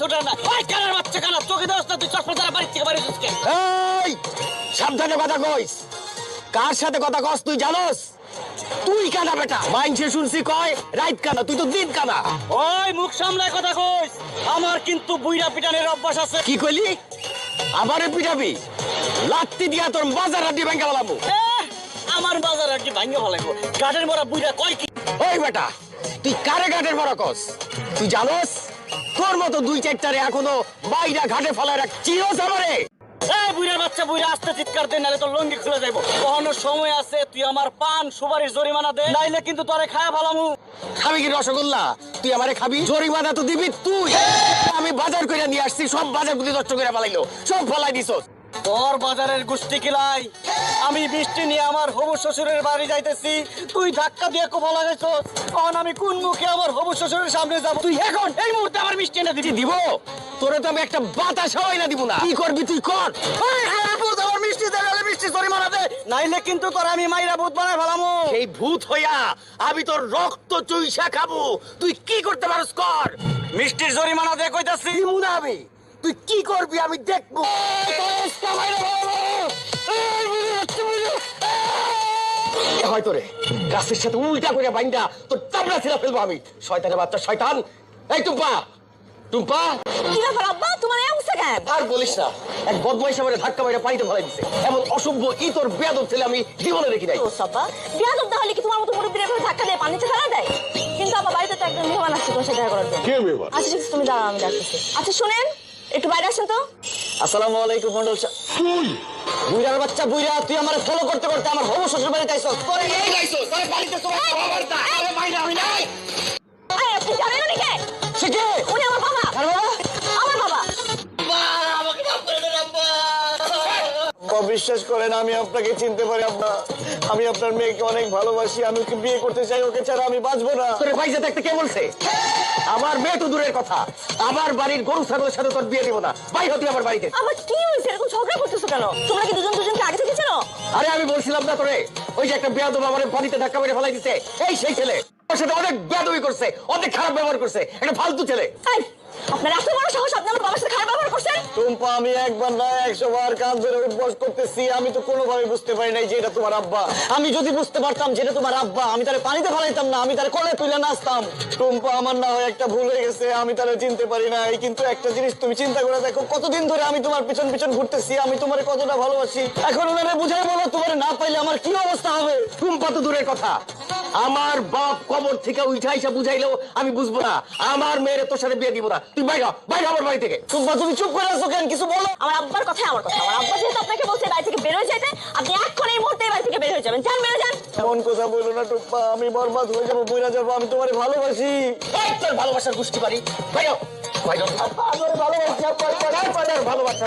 ছোট না ওই কানার বাচ্চা কানা তোকে দোস্ত তুই চশমা ছাড়া বাড়ি থেকে বাড়ি যাস কে? এই সাবধানে কথা কইস। কার সাথে কথা কস তুই জানোস? তুই কানা বেটা, মাইনছে শুনছি কয় রাইত কানা, তুই তো দিন কানা। ওই মুখ সামলায় কথা কইস। আমার কিন্তু বুইড়া পিটানের অভ্যাস আছে। কি কইলি? আমারে পিটাবি? লাত্তি দিয়া তোর বাজার হাড্ডি ভাঙ্গা বলাবো। আমার বাজার আর কি ভাঙ্গে ফেলাইবো। গাটের মরা বুইড়া কয় কি? ওই বেটা, তুই কারে ঘাটের বড় কস? তুই জানোস তোর মতো দুই চারটারে এখনো বাইরা ঘাটে ফেলায় রাখ চিরস আমারে। এই বুইড়ার বাচ্চা বুইড়া আস্তে চিৎকার দে, নাহলে তোর লঙ্গি খুলে যাইবো। কখনো সময় আছে তুই আমার পান সুপারির জরিমানা দে, নাইলে কিন্তু তোরে খায়া ফেলামু। খাবি কি রসগোল্লা? তুই আমারে খাবি? জরিমানা তো দিবি তুই। আমি বাজার করে নিয়ে আসছি, সব বাজার প্রতি নষ্ট করে ফেলাইলো, সব ফেলাই দিছস। তোর বাজারের গোষ্ঠী কিলাই। আমি বৃষ্টি নিয়ে আমার হবু শ্বশুরের বাড়ি যাইতেছি, তুই ধাক্কা দিয়ে কোপা লাগাইছস। তখন আমি কোন মুখে আমার হবু শ্বশুরের সামনে যাব? তুই এখন এই মুহূর্তে আমার মিষ্টি এনে দিবি? দিব তোরে তো আমি একটা বাতাস হয় না দিব না। কি করবি তুই কর। আমার মিষ্টি দে, নাহলে মিষ্টি জরিমানা দে, নাইলে কিন্তু তোর আমি মাইরা ভূত বানায় ফেলামু। এই ভূত হইয়া আমি তোর রক্ত চুইসা খাবো, তুই কি করতে পারস কর। মিষ্টির জরিমানা দে কইতাছি। মুনা আমি, তুই কি করবি আমি দেখবো। হয়তো রে গাছের সাথে উল্টা করে বাইন্দা তোর চামড়া ছিঁড়া ফেলবো আমি। শয়তানের বাচ্চা শয়তান। এই টুম্পা, টুম্পা। কি ব্যাপার আব্বা, তোমার এই অবস্থা কেন? আর বলিস না, এক বদমাইশ আমারে ধাক্কা মাইরা পানিতে ফেলাই দিছে। এমন অসভ্য তোর বেয়াদব ছেলে আমি জীবনে দেখি নাই। ও সাব্বা, বিয়াদব তাহলে কি তোমার মতো মুরব্বির এভাবে ধাক্কা দিয়ে পানিতে ফেলা দেয়? কিন্তু আব্বা বাড়িতে তো একজন মেহমান আসছে তোমার সাথে দেখা করার জন্য। কে মেহমান? আচ্ছা ঠিক আছে, তুমি দাঁড়াও, আমি ডাকতেছি। আচ্ছা শুনেন, একটু বাইরে আসেন তো। আসসালামু আলাইকুম মন্ডল সাহেব। বুইড়ার বাচ্চা বুইড়া, তুই আমারে ফলো করতে করতে আমার হবু শ্বশুর বাড়িতে আইছস। তোরে এই গাইছস, তোরে বাড়িতে তোর খবরটা। আরে মাইনা আমি নাই। এই আপনি জানেন উনি কে? সে কে? উনি আমার বাবা। আর বাবা? আমার বাবা। আমাকে মাফ করে দেন আব্বা। আব্বা বিশ্বাস করেন আমি আপনাকে চিনতে পারি আব্বা। আমি আপনার মেয়েকে অনেক ভালোবাসি, আমি ওকে বিয়ে করতে চাই, ওকে ছাড়া আমি বাঁচবো না। তোরে ভাইজা দেখতে কে বলছে? আমার মেয়ে তো দূরের কথা, আমার বাড়ির গরু ছাগলের সাথে তোর বিয়ে দিব না। ভাই হতি আমার বাড়িতে। আবার কি হয়েছে, এরকম ঝগড়া করতেছো কেন? তোমরা কি দুজন দুজনকে আগে থেকে চেনো? আরে আমি বলছিলাম না তোরে, ওই যে একটা বেয়াদব আমারে পানিতে ধাক্কা মেরে ফেলাই দিছে, এই সেই ছেলে। ওর সাথে অনেক বেয়াদবি করছে, অনেক খারাপ ব্যবহার করছে, একটা ফালতু ছেলে। এই, আপনার এত বড় সাহস, আপনি আমার বাবার সাথে খারাপ ব্যবহার করছেন? টুম্পা, আমি একবার না 100 বার কান ধরে উঠবস করতেছি, আমি তো কোনোভাবে বুঝতে পারি নাই যে এটা তোমার আব্বা। আমি যদি বুঝতে পারতাম যেটা তোমার আব্বা, আমি তারে পানিতে ফেলাইতাম না, আমি তারে কোলে তুলে নাচতাম। টুম্পা, আমার না হয় একটা ভুল হয়ে গেছে, আমি তারা চিনতে পারি নাই। কিন্তু একটা জিনিস তুমি চিন্তা করে দেখো, কতদিন ধরে আমি তোমার পিছন পিছন ঘুরতেছি, আমি তোমার কতটা ভালোবাসি। এখন ওনারে বুঝাই বলো, তোমার না পাইলে আমার কি অবস্থা হবে। টুম্পা তো দূরের কথা, আমার বাপ কবর থেকে উঠাইসা বুঝাইলেও আমি বুঝবো না। আমার মেয়ের তোর সাথে বিয়ে দিব না। তুই বাইরে বাইরে আমার বাড়ি থেকে। টুম্পা, তুমি চুপ করে আছো কেন? কিছু বলো। আমার আব্বার কথাই আমার কথা। আমার আব্বা যেহেতু আপনাকে বলছে বাড়ি থেকে বের হয়ে যেতে, আপনি এখন এই মুহূর্তে বাড়ি থেকে বের হয়ে যাবেন। যান, বেরো যান। এমন কথা বলো না টুম্পা, আমি বরবাদ হয়ে যাবো, বইরা যাবো। আমি তোমার ভালোবাসি। এই তোর ভালোবাসার গোষ্ঠী বাড়ি বাইরে বাইরে। আমার ভালোবাসি, ভালোবাসা